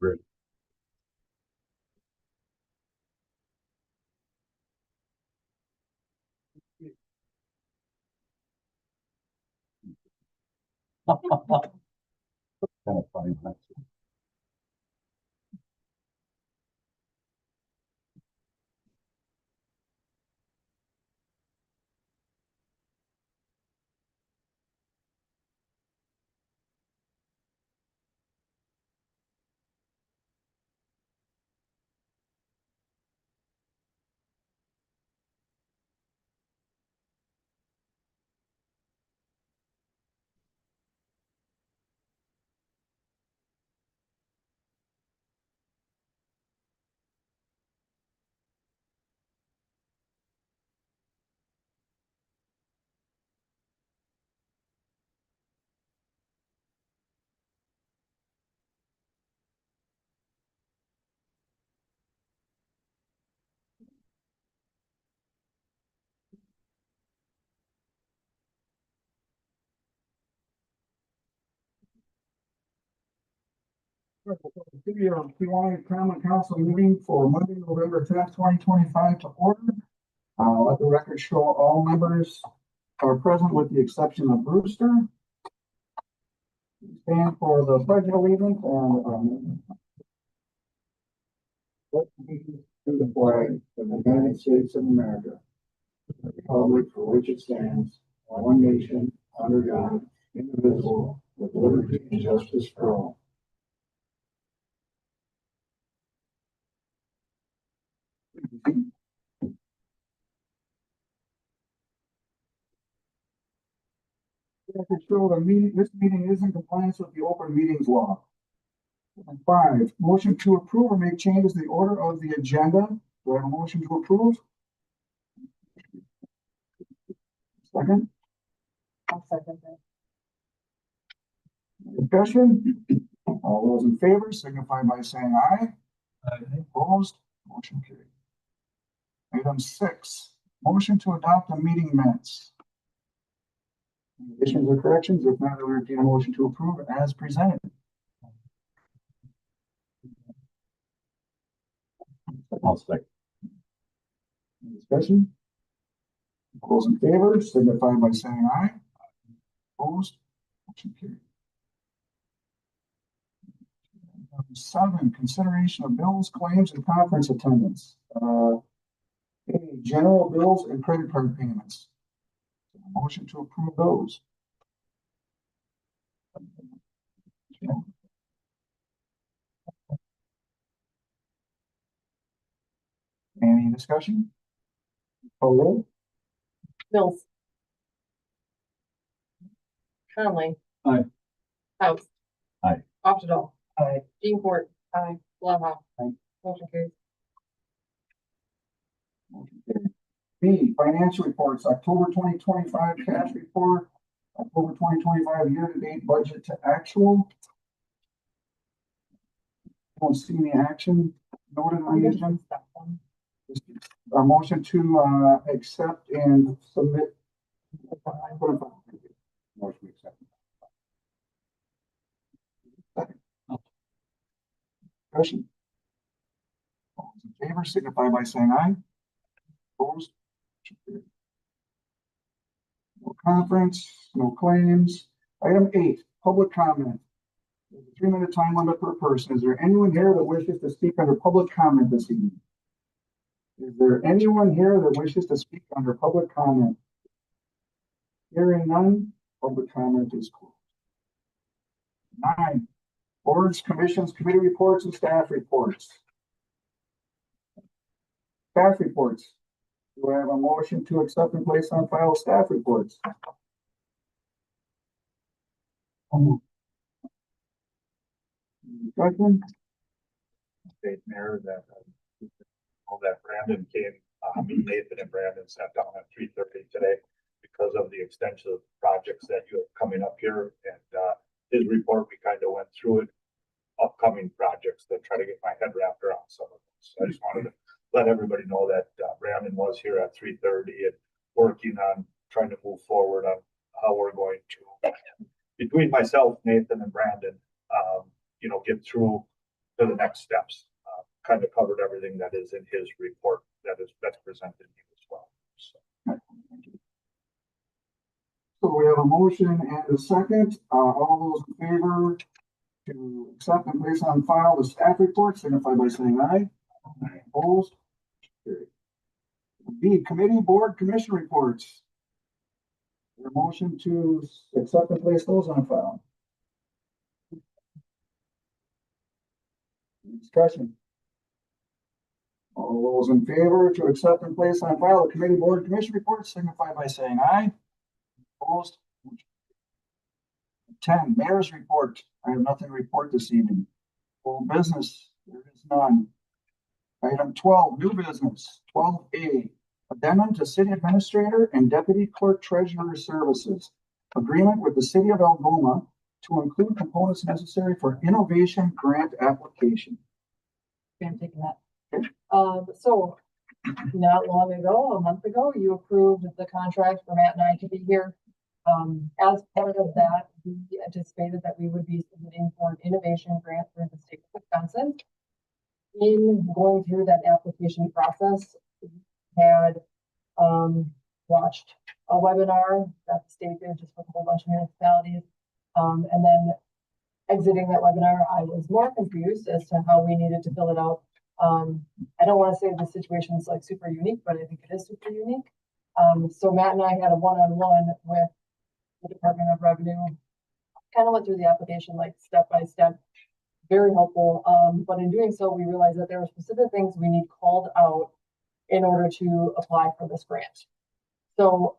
Great. Kind of funny. Kewaunee Common Council meeting for Monday, November 10th, 2025 to order. Let the record show all members are present with the exception of Brewster. Stand for the pledge of allegiance and to the flag of the United States of America, the republic for which it stands, one nation, under God, indivisible, with liberty and justice for all. This meeting is in compliance with the open meetings law. 5, motion to approve or make changes to the order of the agenda. Do I have a motion to approve? Second? I'll second that. Discussion? All those in favor signify by saying aye. Aye. Opposed? Motion carried. Item 6, motion to adopt the meeting minutes. Any additions or corrections? If not, I will entertain a motion to approve as presented. I'll second. Discussion? All those in favor signify by saying aye. Opposed? Motion carried. 7, consideration of bills, claims, and conference attendance. A, general bills and credit card payments. Motion to approve those. Any discussion? Call roll. Mills. Conley. Aye. House. Aye. Optional. Aye. Jeanport. Aye. Blumhouse. Aye. Motion carries. B, financial reports, October 2025 cash report, October 2025 year-to-date budget to actual. Don't see any action noted on the agenda. A motion to accept and submit. Motion accepted. Discussion. All those in favor signify by saying aye. Opposed? No conference, no claims. Item 8, public comment. There's a 3-minute time limit per person. Is there anyone here that wishes to speak under public comment this evening? Is there anyone here that wishes to speak under public comment? Hearing none, public comment is closed. 9, boards, commissions, committee reports, and staff reports. Staff reports. Do I have a motion to accept and place on file staff reports? Discussion? State Mayor that Brandon came, Nathan and Brandon sat down at 3:30 today because of the extensive projects that you have coming up here. And his report, we kind of went through it, upcoming projects to try to get my head wrapped around some of them. So I just wanted to let everybody know that Brandon was here at 3:30 and working on trying to move forward on how we're going to, between myself, Nathan, and Brandon, get through to the next steps. Kind of covered everything that is in his report that's presented to you as well. So. So we have a motion and a second. All those in favor to accept and place on file the staff report, signify by saying aye. Opposed? Carried. B, committee, board, commission reports. Your motion to accept and place those on file. Discussion. All those in favor to accept and place on file the committee, board, commission reports, signify by saying aye. Opposed? 10, mayor's report. I have nothing to report this evening. Old business, there is none. Item 12, new business. 12A, addendum to city administrator and deputy clerk treasurer services. Agreement with the city of Algoma to include components necessary for innovation grant application. I'm taking that. So not long ago, a month ago, you approved the contract for Matt and I to be here. As part of that, we anticipated that we would be submitting for an innovation grant for the state of Wisconsin. In going through that application process, we had watched a webinar that the state did just with a whole bunch of municipalities. And then exiting that webinar, I was more confused as to how we needed to fill it out. I don't want to say the situation is like super unique, but I think it is super unique. So Matt and I had a one-on-one with the Department of Revenue, kind of went through the application like step by step, very helpful. But in doing so, we realized that there were specific things we need called out in order to apply for this grant. So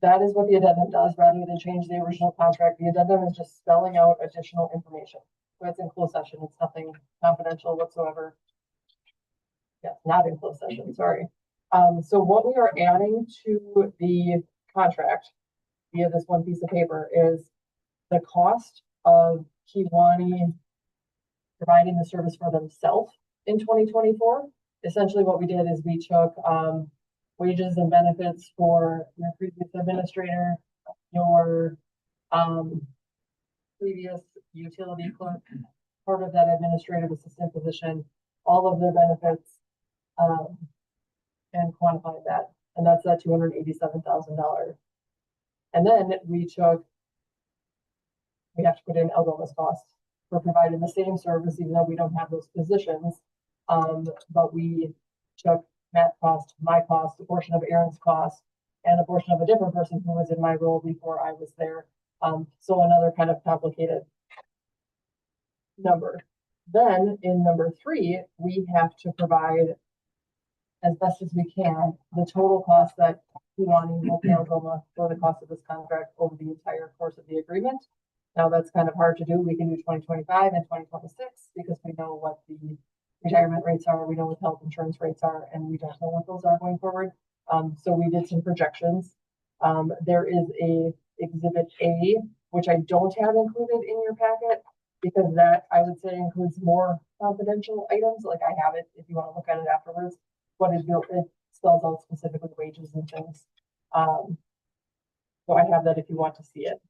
that is what the addendum does. Rather than change the original contract, the addendum is just spelling out additional information. So it's in closed session. It's nothing confidential whatsoever. Yeah, not in closed session, sorry. So what we are adding to the contract via this one piece of paper is the cost of Kewaunee providing the service for themselves in 2024. Essentially what we did is we took wages and benefits for your previous administrator, your previous utility clerk, part of that administrative assistant position, all of their benefits, and quantified that. And that's that $287,000. And then we have to put in Algoma's costs for providing the same service, even though we don't have those positions. But we took Matt's cost, my cost, a portion of Aaron's cost, and a portion of a different person who was in my role before I was there. So another kind of complicated number. Then in number 3, we have to provide, as best as we can, the total cost that Kewaunee will pay Algoma for the cost of this contract over the entire course of the agreement. Now that's kind of hard to do. We can do 2025 and 2026 because we know what the retirement rates are, we know what health insurance rates are, and we don't know what those are going forward. So we did some projections. There is a exhibit A, which I don't have included in your packet because that I would say includes more confidential items. Like I have it if you want to look at it afterwards. What it spells out specifically wages and things. So I have that if you want to see it.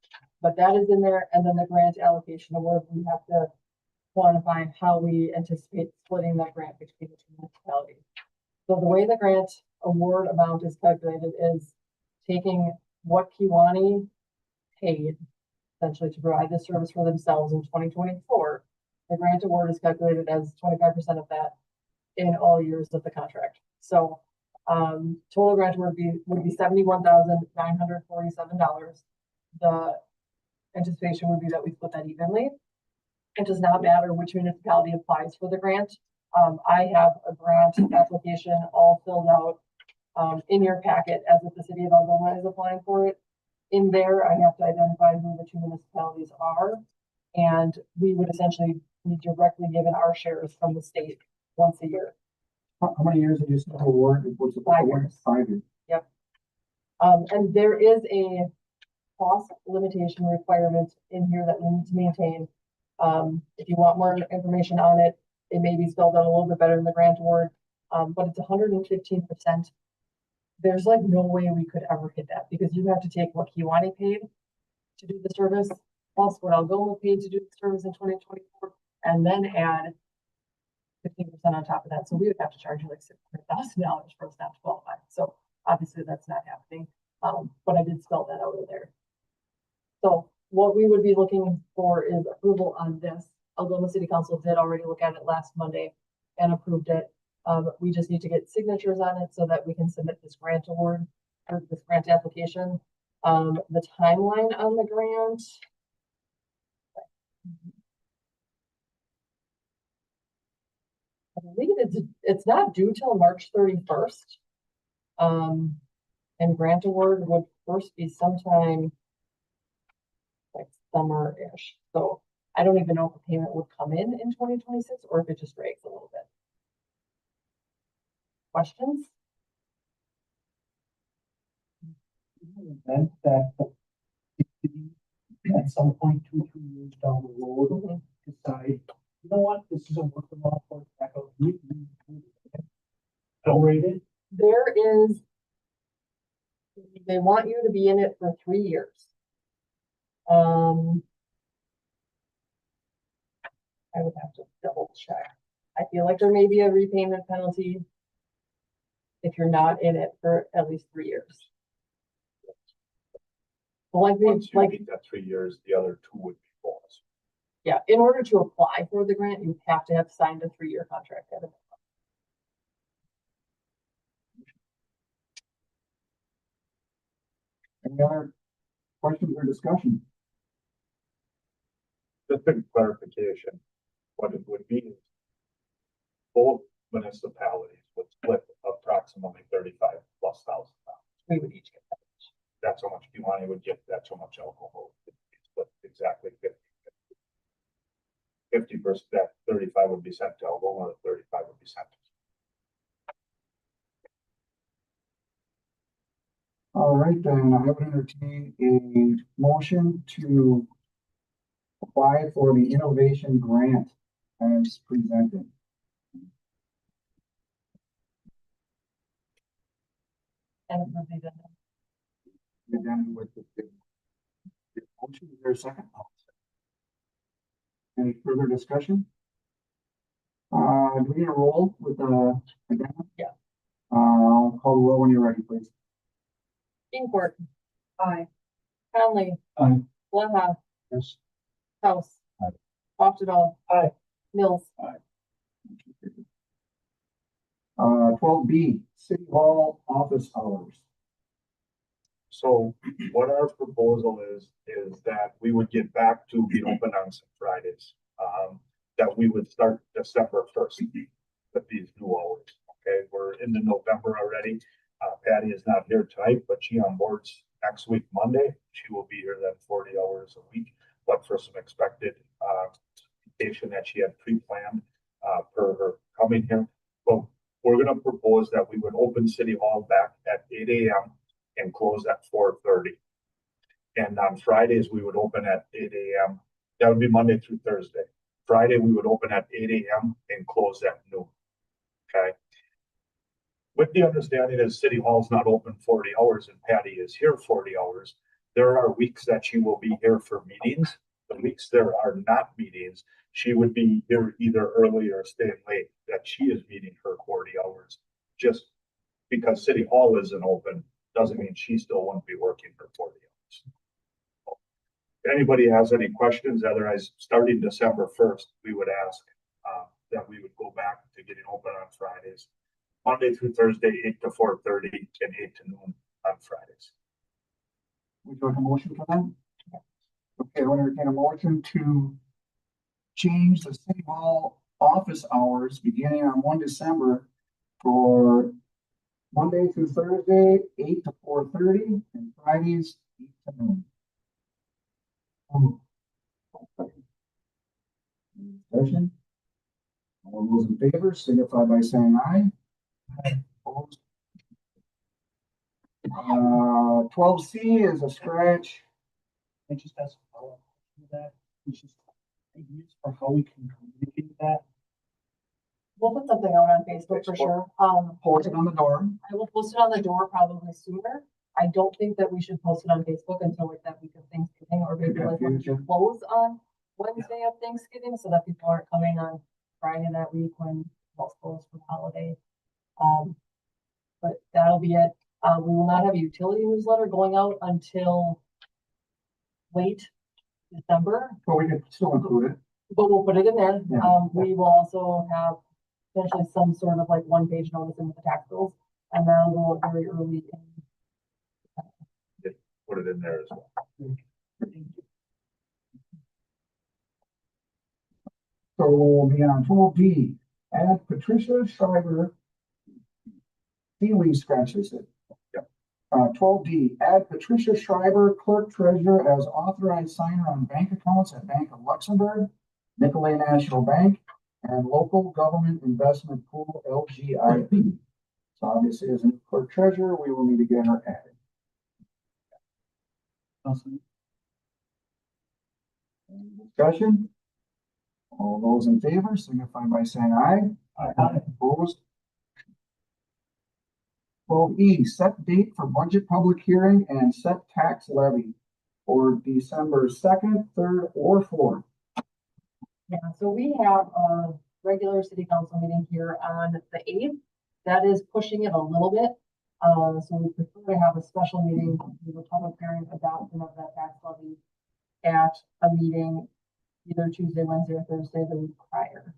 But that is in there, and then the grant allocation award, we have to quantify how we anticipate splitting that grant between the two municipalities. So the way the grant award amount is calculated is taking what Kewaunee paid essentially to provide this service for themselves in 2024. The grant award is calculated as 25% of that in all years of the contract. So total grant would be $71,947. The anticipation would be that we split that evenly. It does not matter which municipality applies for the grant. I have a grant application all filled out in your packet as if the city of Algoma is applying for it. In there, I have to identify who the two municipalities are, and we would essentially be directly given our shares from the state once a year. How many years did you say award? What's the 5 years. 5 years. Yep. And there is a cost limitation requirement in here that we need to maintain. If you want more information on it, it may be spelled out a little bit better in the grant award, but it's 115%. There's like no way we could ever hit that because you have to take what Kewaunee paid to do the service, plus what Algoma paid to do the service in 2024, and then add 15% on top of that. So we would have to charge you like $600,000 for us not to qualify. So obviously that's not happening. But I did spell that out of there. So what we would be looking for is approval on this. Algoma City Council did already look at it last Monday and approved it. We just need to get signatures on it so that we can submit this grant award or this grant application. The timeline on the grant. I believe it's not due till March 31st. And grant award would first be sometime like summer-ish. So I don't even know if a payment would come in 2026 or if it just drags a little bit. Questions? Event that at some point, 2 years down the road, decide, you know what, this isn't working well for us, back out. Prorated. There is, they want you to be in it for 3 years. I would have to double check. I feel like there may be a repayment penalty if you're not in it for at least 3 years. Like, Once you meet that 3 years, the other 2 would be bonus. yeah, in order to apply for the grant, you have to have signed a 3-year contract at a minimum. Any other questions or discussion? Just a clarification, what it would be is both municipalities would split approximately 35 plus thousand dollars. We would each get that. That's how much Kewaunee would get, that's how much alcohol would be split, exactly 50. 50 versus that 35 would be sent to Algoma, the 35 would be sent to. All right, then I would entertain a motion to apply for the innovation grant as presented. And approve the addendum. Addendum with the motion, is there a second? Any further discussion? Do we need a roll with the addendum? Yeah. I'll call the roll when you're ready, please. Ingford. Aye. Conley. Aye. Blaha. Yes. House. Aye. Oftedal. Aye. Mills. 12B, City Hall office hours. So what our proposal is that we would get back to be open on some Fridays. That we would start December 1st with these new hours. Okay, we're into November already. Patty is not here tonight, but she on boards next week, Monday. She will be here then 40 hours a week, but for some expected vacation that she had pre-planned per her coming here. Well, we're gonna propose that we would open City Hall back at 8 a.m. and close at 4:30. And on Fridays, we would open at 8 a.m. That would be Monday through Thursday. Friday, we would open at 8 a.m. and close at noon. Okay. With the understanding that City Hall's not open 40 hours and Patty is here 40 hours, there are weeks that she will be here for meetings. The weeks there are not meetings, she would be here either early or staying late, that she is meeting her 40 hours. Just because City Hall isn't open doesn't mean she still wouldn't be working for 40 hours. If anybody has any questions, otherwise starting December 1st, we would ask that we would go back to getting open on Fridays. Monday through Thursday, 8 to 4:30 and 8 to noon on Fridays. Would you like a motion for that? Okay, I'll entertain a motion to change the City Hall office hours beginning on 1 December for Monday through Thursday, 8 to 4:30, and Fridays, 8 to noon. Discussion? All those in favor signify by saying aye. Opposed? 12C is a scratch. I just ask a follow-up to that, which is ideas for how we can communicate that. We'll put something out on Facebook for sure. Post it on the door. I will post it on the door probably sooner. I don't think that we should post it on Facebook until like that week of Thanksgiving or maybe like when we close on Wednesday of Thanksgiving so that people aren't coming on Friday that week when most closed for the holiday. But that'll be it. We will not have a utility newsletter going out until late December, But we can still include it. but we'll put it in there. Yeah. We will also have potentially some sort of like one-page notice in the tax bills, and that'll go out very early in. Put it in there as well. So we'll be on 12D, add Patricia Schreiber. Seaweed scratches it. Yep. 12D, add Patricia Schreiber, clerk treasurer, as authorized signer on bank accounts at Bank of Luxembourg, Nicolay National Bank, and Local Government Investment Pool, LGIP. So obviously, as a clerk treasurer, we will need to get her added. Any discussion? All those in favor signify by saying aye. Aye. Opposed? 12E, set date for budget public hearing and set tax levy for December 2nd, 3rd, or 4th. Yeah, so we have a regular city council meeting here on the 8th. That is pushing it a little bit. So we prefer to have a special meeting with a public hearing adoption of that tax levy at a meeting either Tuesday, Wednesday, or Thursday the week prior.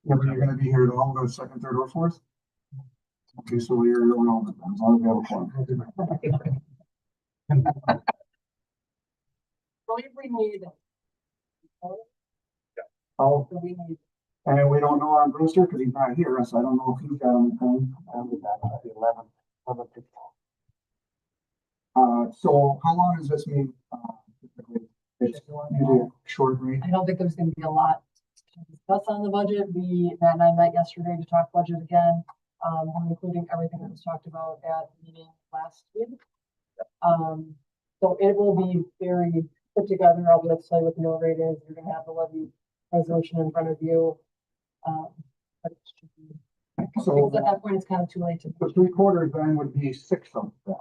Yeah, but you're gonna be here at all the 2nd, 3rd, or 4th? Okay, so you're relevant, as long as we have a form. Believe we need. Oh, So we need, and we don't know on Brewster, because he's not here, so I don't know if he's got anything. The 11th. So how long is this meeting? Typically? It's usually a short meeting. I don't think there's gonna be a lot to discuss on the budget. Matt and I met yesterday to talk budget again, including everything that was talked about at the meeting last week. So it will be very put together. I'll be able to tell you what the mill rate is. You're gonna have the levy resolution in front of you. But it should be, So because at that point, it's kind of too late to. the 3/4 then would be 6 of them.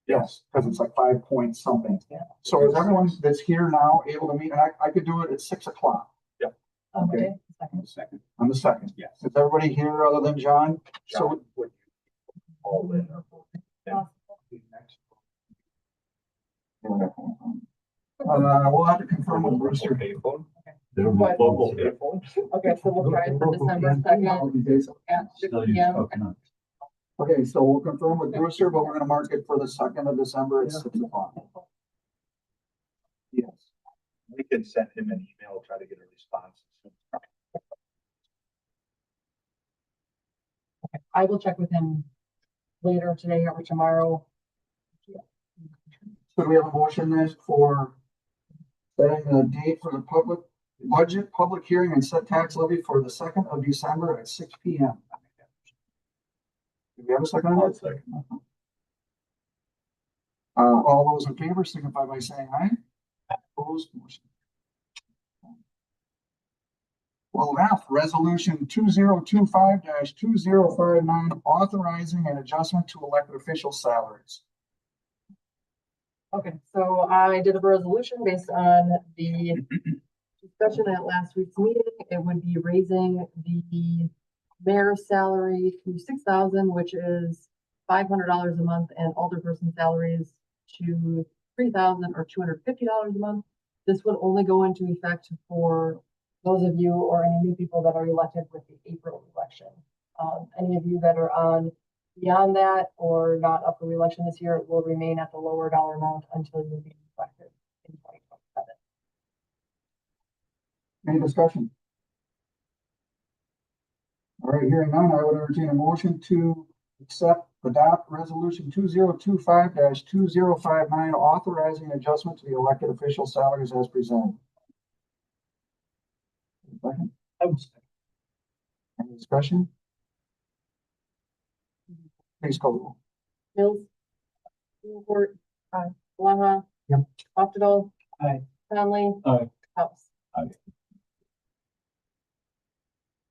Yes, because it's like 5 point something. Yeah. So is everyone that's here now able to meet? And I could do it at 6 o'clock Okay. Second. on the 2nd. Yes. Is everybody here other than John? So John, would you all in? we'll have to confirm with Brewster. Payphone? There will What? be Local local. payphone? Okay, so we'll try it for December 2nd at 6 Still use p.m. coconut. Okay, so we'll confirm with Brewster, but we're gonna mark it for the 2nd of December at 6 o'clock. Yes. We can send him an email, try to get a response. I will check with him later today or tomorrow. So do we have a motion then for setting the date for the public hearing and set tax levy for the 2nd of December at 6 p.m. Do we have a second on that? Second. All those in favor signify by saying aye. Opposed, motion. Well, F, resolution 2025-2059, authorizing an adjustment to elected official salaries. Okay, so I did a resolution based on the discussion at last week's meeting. It would be raising the mayor's salary to $6,000, which is $500 a month, and alderperson salaries to $3,000 or $250 a month. This would only go into effect for those of you or any new people that are elected with the April election. Any of you that are on beyond that or not up for re-election this year will remain at the lower dollar amount until you be elected in 2027. Any discussion? All right, hearing none, I would entertain a motion to adopt resolution 2025-2059, authorizing adjustment to the elected official salaries as presented. Second, any discussion? Please call the roll. Mills. Newport. Aye. Blaha. Yep. Octodal. Aye. Conley. Aye. House.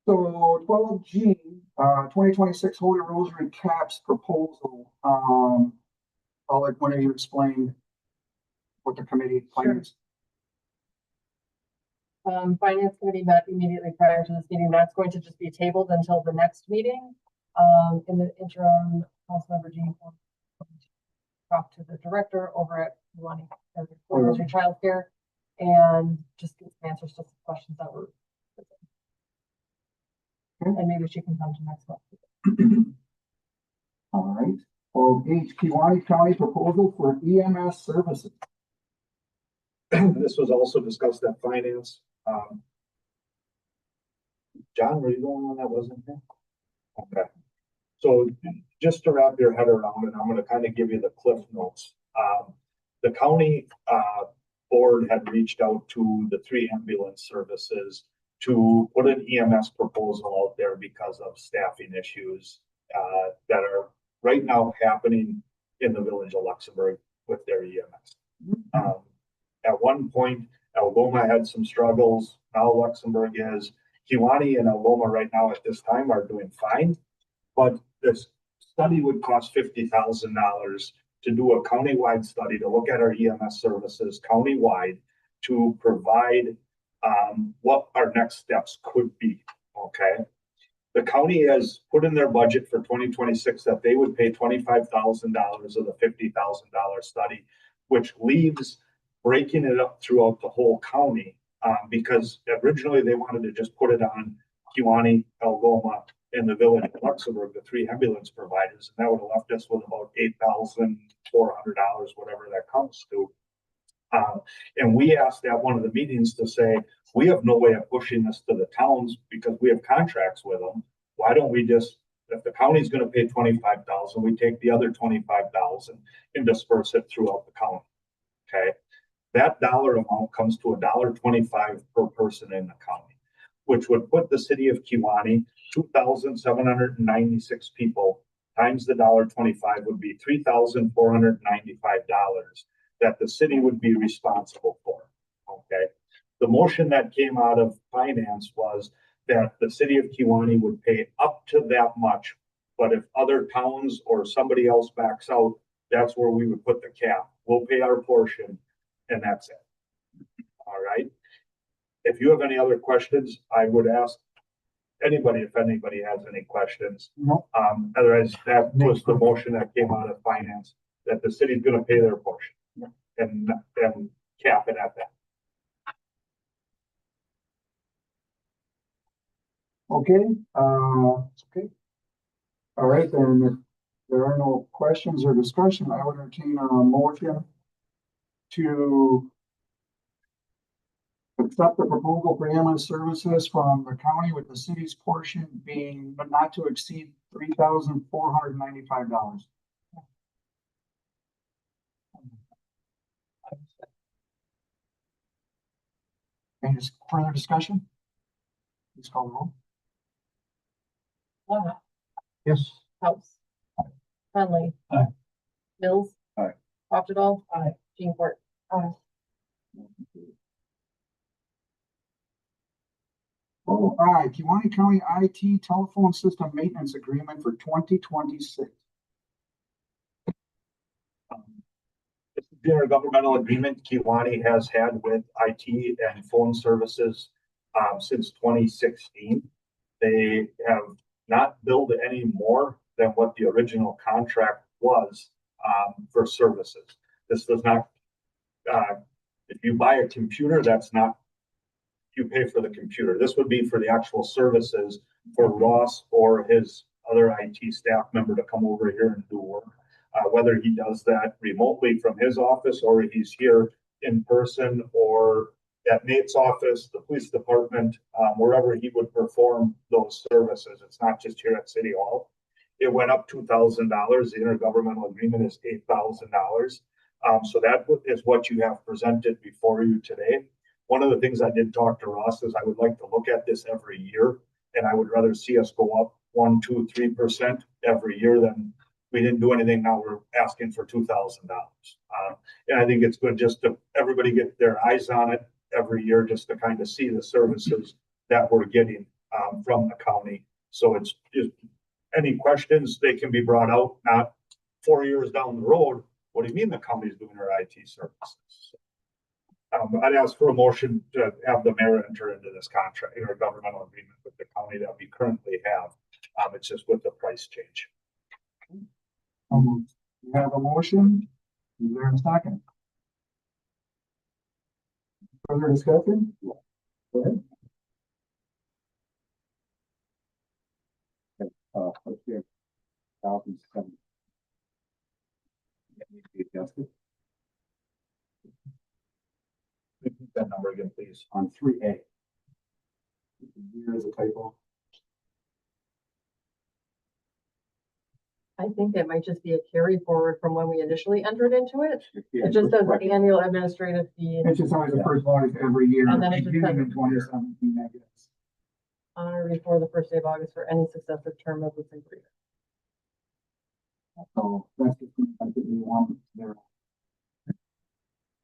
So 12G, 2026 Holy Rosary Caps proposal. I'll let one of you explain what the committee Sure. plans. Finance committee met immediately prior to this meeting. That's going to just be tabled until the next meeting. In the interim, Councilmember Jean will talk to the director over at Kewaunee Elementary Childcare and just get some answers to some questions that were. And maybe she can come to next month. All right. Well, H, Kewaunee County proposal for EMS services. This was also discussed at finance. John, were you the only one that wasn't here? Okay. So just to wrap your head around it, I'm gonna kind of give you the cliff notes. The county, board had reached out to the 3 ambulance services to put an EMS proposal out there because of staffing issues, that are right now happening in the village of Luxembourg with their EMS. At one point, Algoma had some struggles. Now Luxembourg is. Kewaunee and Algoma right now at this time are doing fine. But this study would cost $50,000 to do a countywide study to look at our EMS services countywide to provide what our next steps could be. Okay. The county has put in their budget for 2026 that they would pay $25,000 of the $50,000 study, which leaves breaking it up throughout the whole county, because originally they wanted to just put it on Kewaunee, Algoma, and the village of Luxembourg, the 3 ambulance providers, and that would have left us with about $8,400, whatever that comes to. And we asked at one of the meetings to say, we have no way of pushing this to the towns because we have contracts with them. Why don't we just, if the county's gonna pay $25,000, we take the other $25,000 and disperse it throughout the county, okay? That dollar amount comes to $1.25 per person in the county, which would put the city of Kewaunee, 2,796 people times the $1.25 would be $3,495 that the city would be responsible for. Okay. The motion that came out of finance was that the city of Kewaunee would pay up to that much, but if other towns or somebody else backs out, that's where we would put the cap. We'll pay our portion, and that's it. All right. If you have any other questions, I would ask anybody if anybody has any questions. No. Otherwise, that was the motion that came out of finance, that the city's gonna pay their portion and cap it at that. Okay, okay. All right, then, if there are no questions or discussion, I would entertain a motion to accept the proposal for ambulance services from the county with the city's portion being, but not to exceed $3,495. Any further discussion? Please call the roll. Lana, Yes. House, Conley. Aye. Mills. Aye. Octodall. Aye. Jean Court. Aye. Oh, aye, Kewaunee County IT telephone system maintenance agreement for 2026. This is the intergovernmental agreement Kewaunee has had with IT and phone services since 2016. They have not billed any more than what the original contract was for services. This does not, if you buy a computer, that's not, you pay for the computer. This would be for the actual services for Ross or his other IT staff member to come over here and do work. Whether he does that remotely from his office or he's here in person or at Nate's office, the police department, wherever he would perform those services. It's not just here at City Hall. It went up $2,000. The intergovernmental agreement is $8,000. So that is what you have presented before you today. One of the things I did talk to Ross is I would like to look at this every year, and I would rather see us go up 1%, 2%, 3% every year than we didn't do anything. Now we're asking for $2,000. And I think it's good just to everybody get their eyes on it every year, just to kind of see the services that we're getting from the county. So it's just any questions, they can be brought out, not 4 years down the road What do you mean the county's doing her IT services? I'd ask for a motion to have the mayor enter into this contract, or governmental agreement with the county that we currently have. It's just with the price change. We have a motion. Is there a second? Further discussion? Go ahead. Let's see, 1,007. That needs to be adjusted Repeat that number again, please. on 3A. Here is a typo. I think it might just be a carry forward from when we initially entered into it. Yeah, It just says right. annual administrative fee It's just always the first August every year, And then it just beginning in says- 2017, I guess. on or before the first day of August for any successive term of this agreement. So that's the thing I think we want there.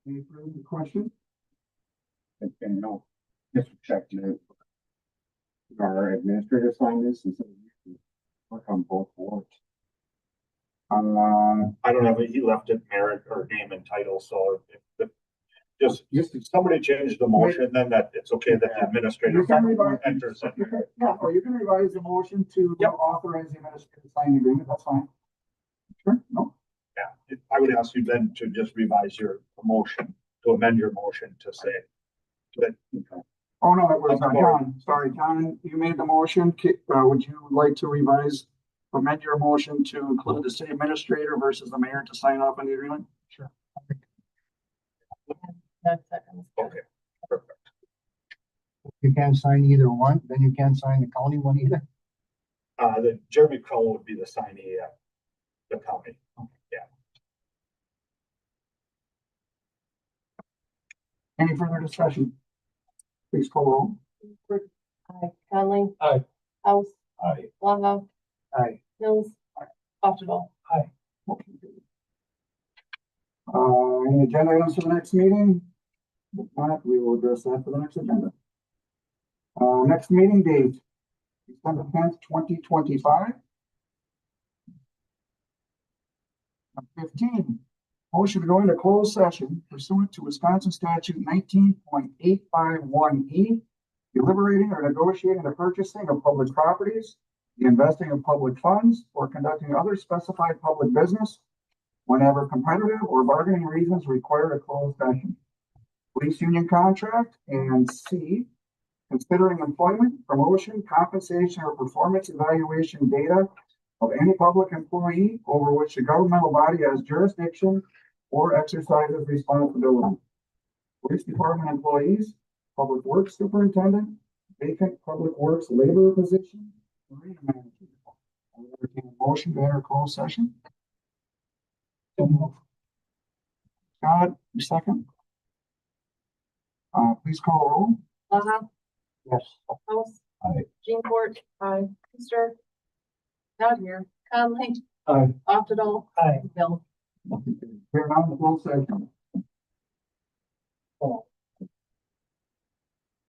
Any further questions? And no, just check to our administrator sign this and so we can work on both boards. I don't have it. He left it merit or name and title, so if just somebody changed the motion, then that it's okay that the administrator You can revise- enters it. Yeah, or you can revise the motion to Yep. authorize the administrator to sign the agreement, that's fine. Sure, no, Yeah, I would ask you then to just revise your motion, to amend your motion to say that oh no, it was John, sorry, John, you made the motion, would you like to revise, amend your motion to include the city administrator versus the mayor to sign off on the agreement? Sure. Next second. okay, perfect. You can't sign either one, then you can't sign the county one either. The Jeremy Crowell would be the signee at the county. Any further discussion? Please call roll. Aye. Conley. Aye. House. Aye. Longo. Aye. Mills. Octodall. Motion carried. Any agenda items for the next meeting? If not, we will address that for the next agenda. Next meeting date, December 10th, 2025. 15, motion to go into closed session pursuant to Wisconsin statute 19.851E, deliberating or negotiating the purchasing of public properties, the investing of public funds, or conducting other specified public business whenever competitive or bargaining reasons require a closed session. Police union contract, and C, considering employment, promotion, compensation, or performance evaluation data of any public employee over which the governmental body has jurisdiction or exercises responsibility. Police department employees, public works superintendent, vacant public works laborer position, marina manager. I will entertain a motion to enter closed session. Scott, your second. Please call the roll. Longo. Yes. House. Aye. Jeancourt. Aye. Easter. Not here. Conley. Aye. Octodall. Aye. Mill. We're now in the closed session. Oh.